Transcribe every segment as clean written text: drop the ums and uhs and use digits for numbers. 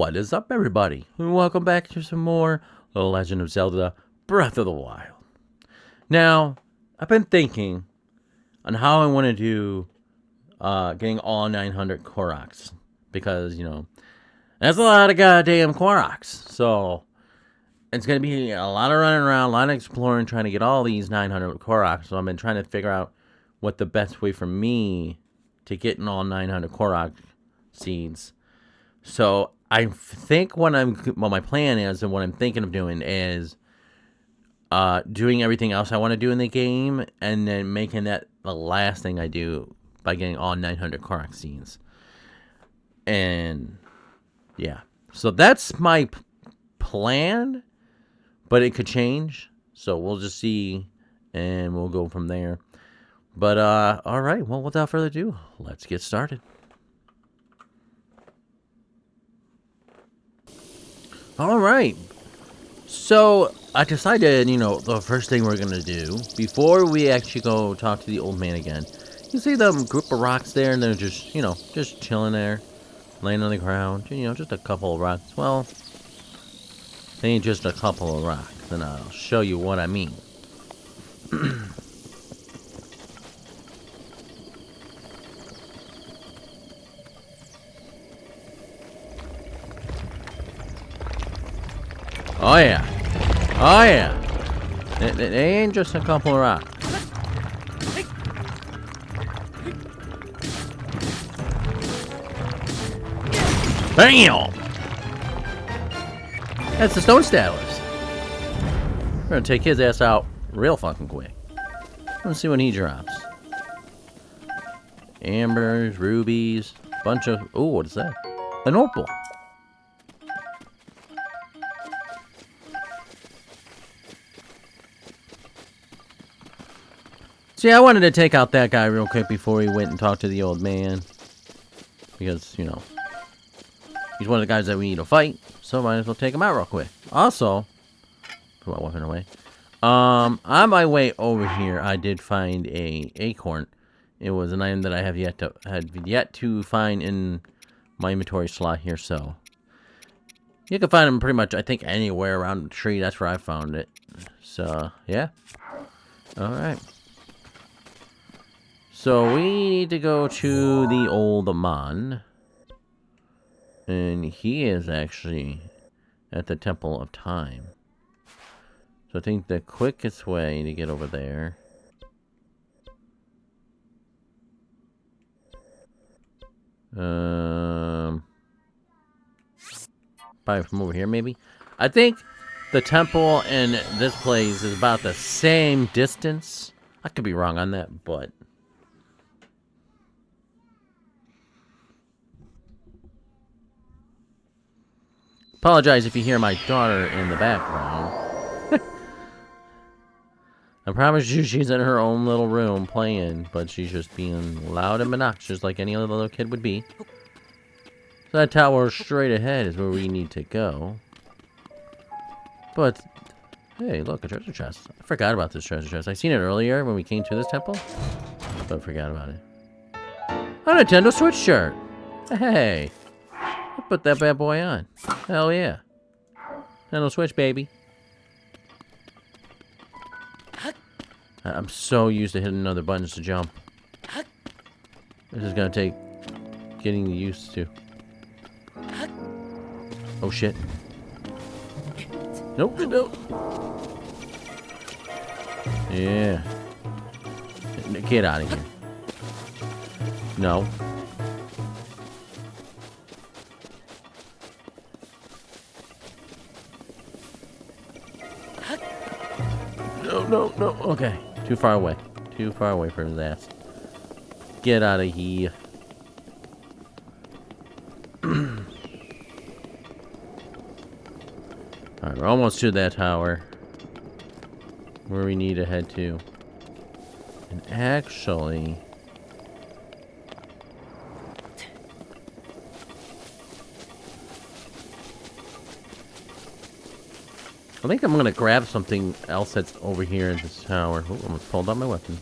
What is up, everybody? Welcome back to some more The Legend of Zelda Breath of the Wild. Now, I've been thinking on how I want to do getting all 900 Koroks. Because, that's a lot of goddamn Koroks. So, it's going to be a lot of running around, a lot of exploring, trying to get all these 900 Koroks. So, I've been trying to figure out what the best way for me to get in all 900 Korok seeds. So, I think my plan is, and what I'm thinking of doing is doing everything else I want to do in the game, and then making that the last thing I do by getting all 900 Korok seeds. And yeah, so that's my plan, but it could change. So we'll just see, and we'll go from there. But all right, well, without further ado, let's get started. All right, so I decided, the first thing we're gonna do before we actually go talk to the old man again. You see them group of rocks there, and they're just, just chilling there, laying on the ground. Just a couple of rocks. Well, they ain't just a couple of rocks, and I'll show you what I mean. Oh yeah. Oh yeah. They ain't just a couple of rocks. Bam! That's the stone stylist. We're gonna take his ass out real fucking quick. Let's see what he drops. Ambers, rubies, bunch of... Oh, what is that? An opal. See, I wanted to take out that guy real quick before he went and talked to the old man. Because, he's one of the guys that we need to fight. So might as well take him out real quick. Also, put my weapon away. On my way over here, I did find a acorn. It was an item that I have yet to find in my inventory slot here, so you can find them pretty much, I think, anywhere around the tree. That's where I found it. So, yeah. Alright. So we need to go to the old man. And he is actually at the Temple of Time. So I think the quickest way to get over there probably from over here, maybe. I think the temple and this place is about the same distance. I could be wrong on that, but apologize if you hear my daughter in the background. I promise you she's in her own little room playing, but she's just being loud and obnoxious like any other little kid would be. So that tower straight ahead is where we need to go. But, hey, look, a treasure chest. I forgot about this treasure chest. I seen it earlier when we came to this temple, but I forgot about it. A Nintendo Switch shirt! Hey! Put that bad boy on. Hell yeah. Nintendo Switch, baby. I'm so used to hitting other buttons to jump. This is gonna take getting used to. Oh shit. Nope, nope. Yeah. Get out of here. No. No. Okay. Too far away. Too far away from his ass. Get out of here. Alright, we're almost to that tower. Where we need to head to. And actually... I think I'm going to grab something else that's over here in this tower. Oh, I'm going to pull out my weapon.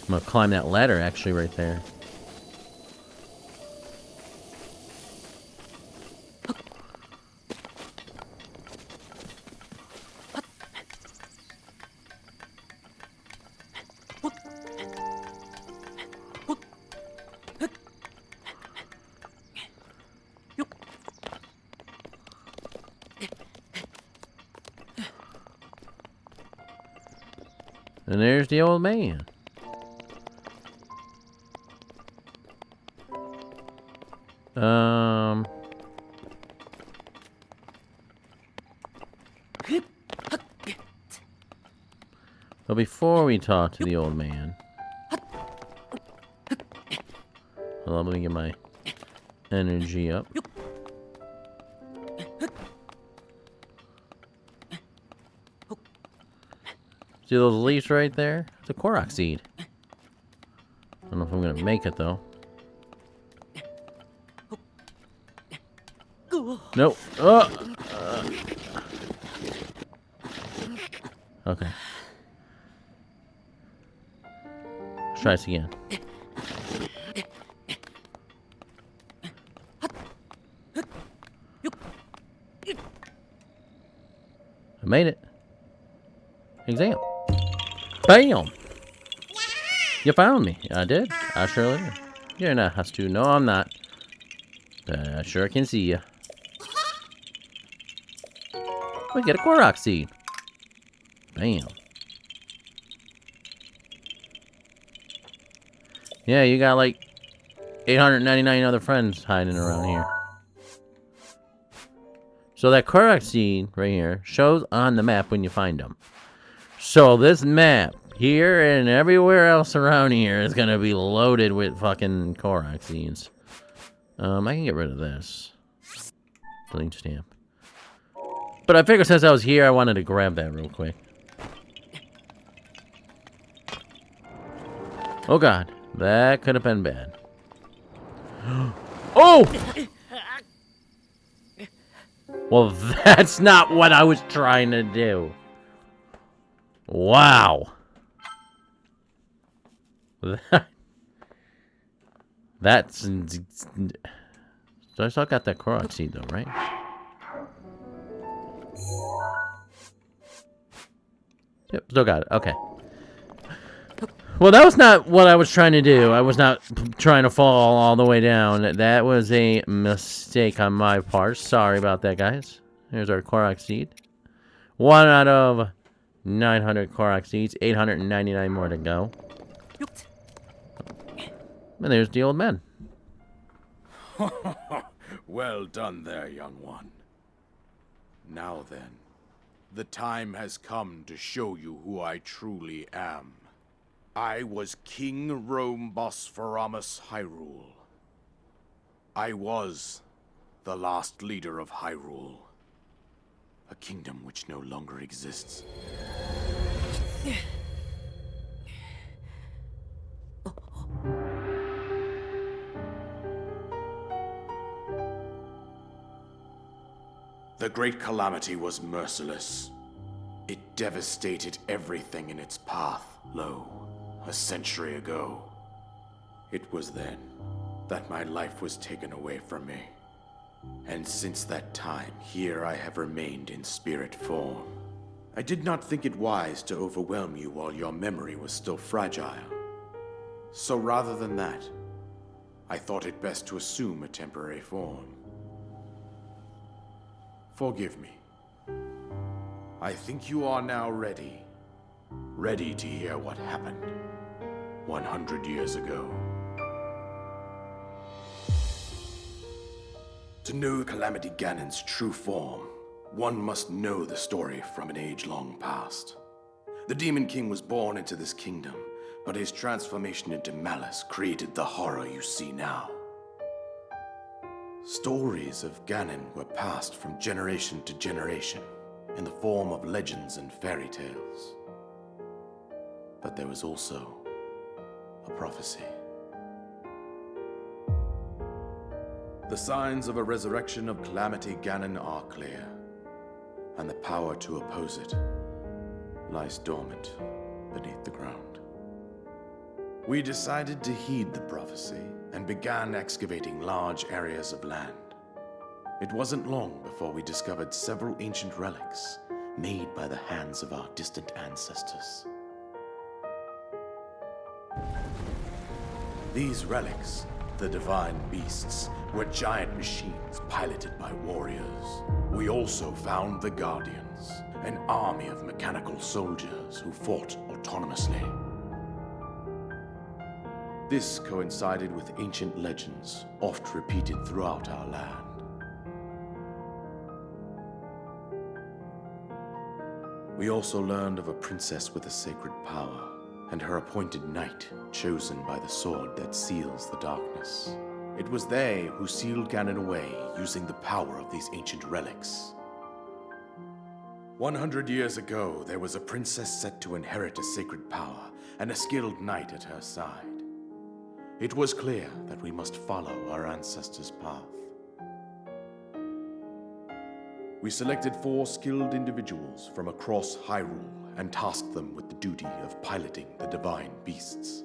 I'm going to climb that ladder, actually, right there. And there's the old man. But before we talk to the old man, hold on, let me get my energy up. See those leaves right there? It's a Korok seed. I don't know if I'm gonna make it though. Nope. Okay. Let's try this again. I made it. Exam. Bam! You found me. I did. I surely did. You're not Hastu. No, I'm not. But I sure can see you. We get a Korok seed. Bam. Yeah, you got like 899 other friends hiding around here. So that Korok seed right here shows on the map when you find them. So this map here and everywhere else around here is gonna be loaded with fucking Korok seeds. I can get rid of this. Delete stamp. But I figured since I was here, I wanted to grab that real quick. Oh god, that could have been bad. Oh! Well, that's not what I was trying to do. Wow. That's... So I still got that Korok seed though, right? Yep, still got it. Okay. Well, that was not what I was trying to do. I was not trying to fall all the way down. That was a mistake on my part. Sorry about that, guys. Here's our Korok seed. 1 out of 900 Korok seeds. 899 more to go. And there's the old man. Well done there, young one. Now then, the time has come to show you who I truly am. I was King Rhoam Bosphoramos Hyrule. I was the last leader of Hyrule, a kingdom which no longer exists. The Great Calamity was merciless. It devastated everything in its path, lo, a century ago. It was then that my life was taken away from me. And since that time, here I have remained in spirit form. I did not think it wise to overwhelm you while your memory was still fragile. So rather than that, I thought it best to assume a temporary form. Forgive me. I think you are now ready. Ready to hear what happened 100 years ago. To know Calamity Ganon's true form, one must know the story from an age long past. The Demon King was born into this kingdom, but his transformation into malice created the horror you see now. Stories of Ganon were passed from generation to generation in the form of legends and fairy tales. But there was also a prophecy. The signs of a resurrection of Calamity Ganon are clear, and the power to oppose it lies dormant beneath the ground. We decided to heed the prophecy and began excavating large areas of land. It wasn't long before we discovered several ancient relics made by the hands of our distant ancestors. These relics, the divine beasts, were giant machines piloted by warriors. We also found the Guardians, an army of mechanical soldiers who fought autonomously. This coincided with ancient legends, oft repeated throughout our land. We also learned of a princess with a sacred power, and her appointed knight, chosen by the sword that seals the darkness. It was they who sealed Ganon away using the power of these ancient relics. 100 years ago, there was a princess set to inherit a sacred power, and a skilled knight at her side. It was clear that we must follow our ancestors' path. We selected 4 skilled individuals from across Hyrule and tasked them with the duty of piloting the divine beasts.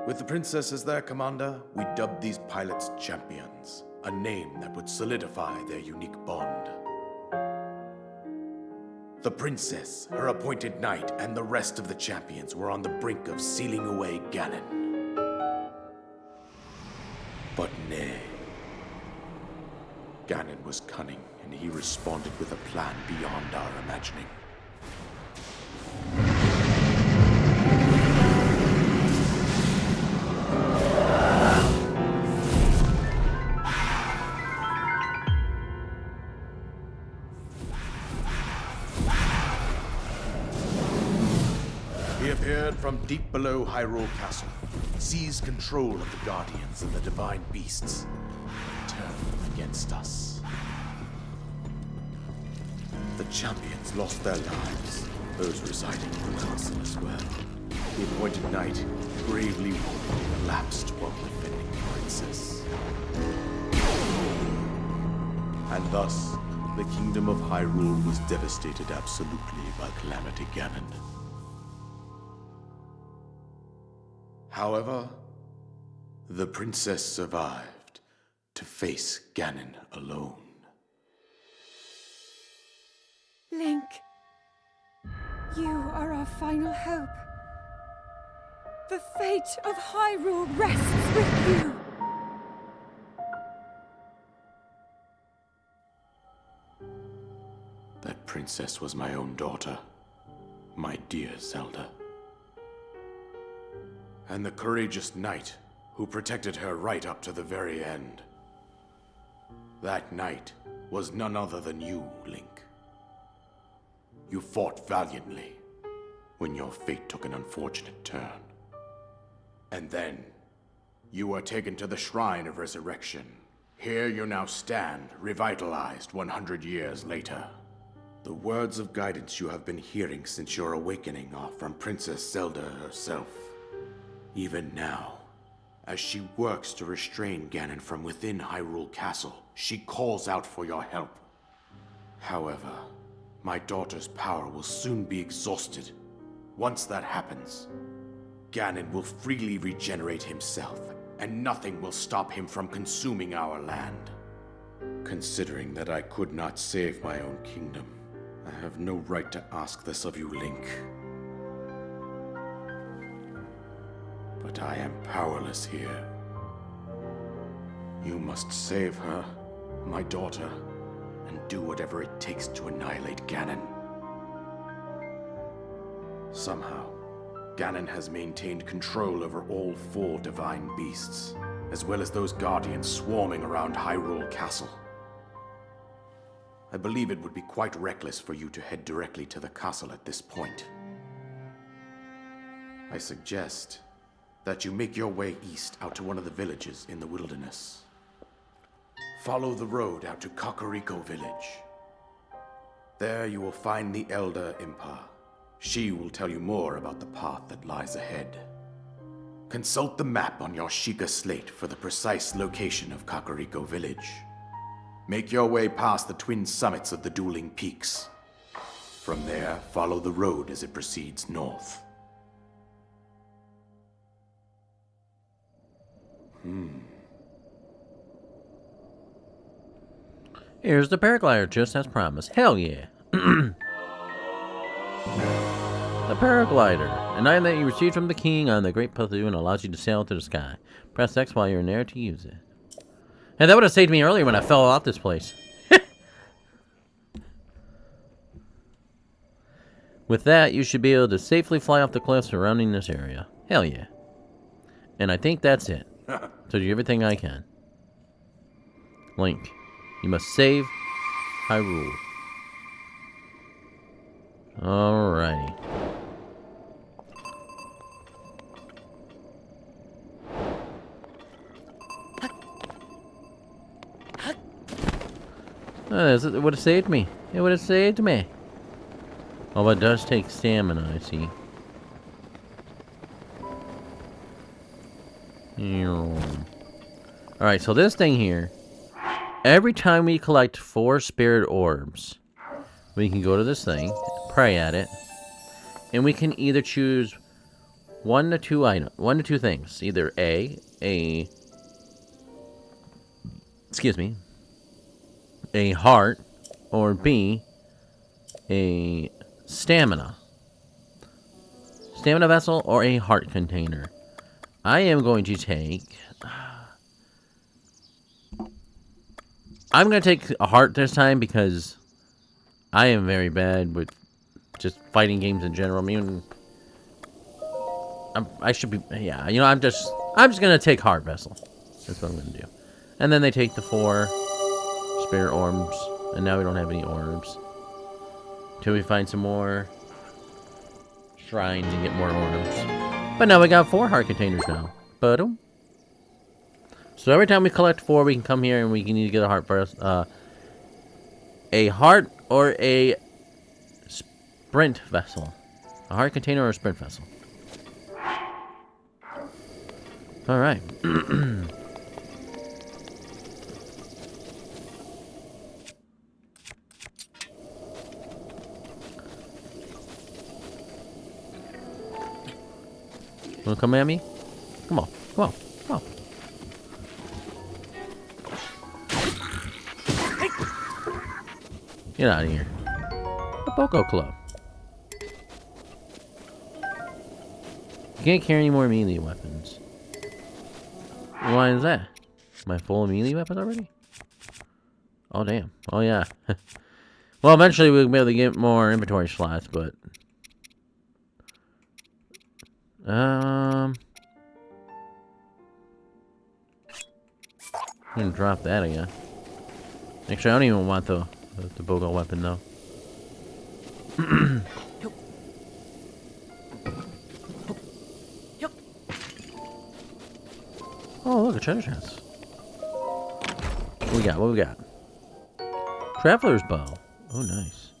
With the princess as their commander, we dubbed these pilots champions, a name that would solidify their unique bond. The princess, her appointed knight, and the rest of the champions were on the brink of sealing away Ganon. But nay. Ganon was cunning, and he responded with a plan beyond our imagining. He appeared from deep below Hyrule Castle, seized control of the Guardians and the Divine Beasts, and turned them against us. The champions lost their lives, those residing in the castle as well. The appointed knight, bravely wounded, collapsed while defending the princess. And thus, the kingdom of Hyrule was devastated absolutely by Calamity Ganon. However, the princess survived to face Ganon alone. Link, you are our final hope. The fate of Hyrule rests with you. That princess was my own daughter, my dear Zelda. And the courageous knight who protected her right up to the very end. That knight was none other than you, Link. You fought valiantly when your fate took an unfortunate turn. And then, you were taken to the Shrine of Resurrection. Here you now stand, revitalized 100 years later. The words of guidance you have been hearing since your awakening are from Princess Zelda herself. Even now, as she works to restrain Ganon from within Hyrule Castle, she calls out for your help. However, my daughter's power will soon be exhausted. Once that happens, Ganon will freely regenerate himself, and nothing will stop him from consuming our land. Considering that I could not save my own kingdom, I have no right to ask this of you, Link. But I am powerless here. You must save her, my daughter, and do whatever it takes to annihilate Ganon. Somehow, Ganon has maintained control over all 4 divine beasts, as well as those guardians swarming around Hyrule Castle. I believe it would be quite reckless for you to head directly to the castle at this point. I suggest that you make your way east out to one of the villages in the wilderness. Follow the road out to Kakariko Village. There you will find the Elder Impa. She will tell you more about the path that lies ahead. Consult the map on your Sheikah slate for the precise location of Kakariko Village. Make your way past the twin summits of the dueling peaks. From there, follow the road as it proceeds north. Here's the paraglider, just as promised. Hell yeah. The paraglider. An item that you received from the king on the Great Plathu and allows you to sail to the sky. Press X while you're in there to use it. And that would have saved me earlier when I fell out this place. With that, you should be able to safely fly off the cliffs surrounding this area. Hell yeah. And I think that's it. So do everything I can. Link, you must save Hyrule. Alrighty. It would have saved me. It would have saved me. Oh, but it does take stamina, I see. Alright, so this thing here, every time we collect 4 spirit orbs, we can go to this thing, pray at it, and we can either choose one to two things. Either a heart, or B, a stamina vessel, or a heart container. I am going to take... I'm going to take a heart this time because I am very bad with just fighting games in general. I mean, I should be... Yeah, you know, I'm just going to take heart vessel. That's what I'm going to do. And then they take the 4 spirit orbs. And now we don't have any orbs. Till we find some more shrines and get more orbs. But now we got 4 heart containers now. Boom. So every time we collect 4, we can come here and we can either get a heart first. A heart or a sprint vessel. A heart container or a sprint vessel. Alright. Wanna come at me? Come on, come on, come on. Get out of here. The Boko Club. You can't carry any more melee weapons. Why is that? Am I full of melee weapons already? Oh, damn. Oh, yeah. Well, eventually we'll be able to get more inventory slots, but... I'm gonna drop that again. Actually, I don't even want the Bogo weapon, though. Oh, look, a treasure chest. What we got? What we got? Traveler's bow. Oh, nice.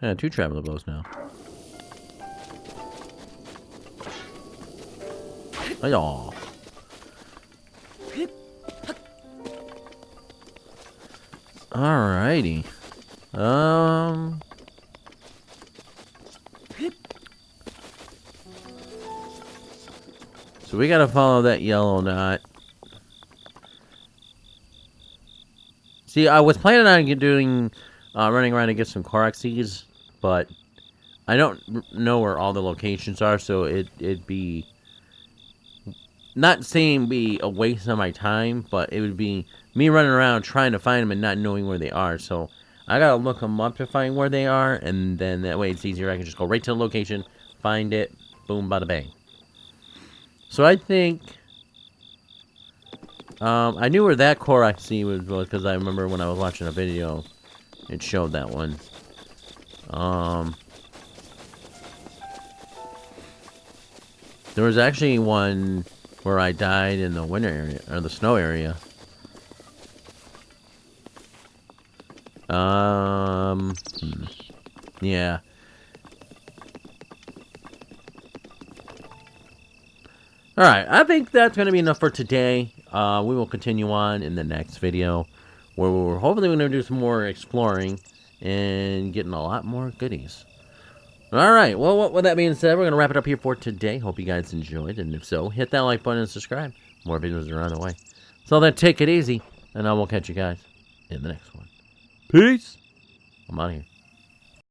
Yeah, 2 traveler bows now. Oh, alrighty. So we gotta follow that yellow knot. See, I was planning on doing running around to get some Korok seeds, but I don't know where all the locations are, so it'd be not saying be a waste of my time, but it would be me running around trying to find them and not knowing where they are. So I gotta look them up to find where they are, and then that way it's easier. I can just go right to the location, find it, boom, bada bang. So I think I knew where that Korok seed was because I remember when I was watching a video, it showed that one. There was actually one where I died in the winter area, or the snow area. Yeah. Alright, I think that's going to be enough for today. We will continue on in the next video, where we're hopefully going to do some more exploring and getting a lot more goodies. Alright, well, with that being said, we're going to wrap it up here for today. Hope you guys enjoyed, and if so, hit that like button and subscribe. More videos are on the way. So then, take it easy, and I will catch you guys in the next one. Peace! I'm out of here.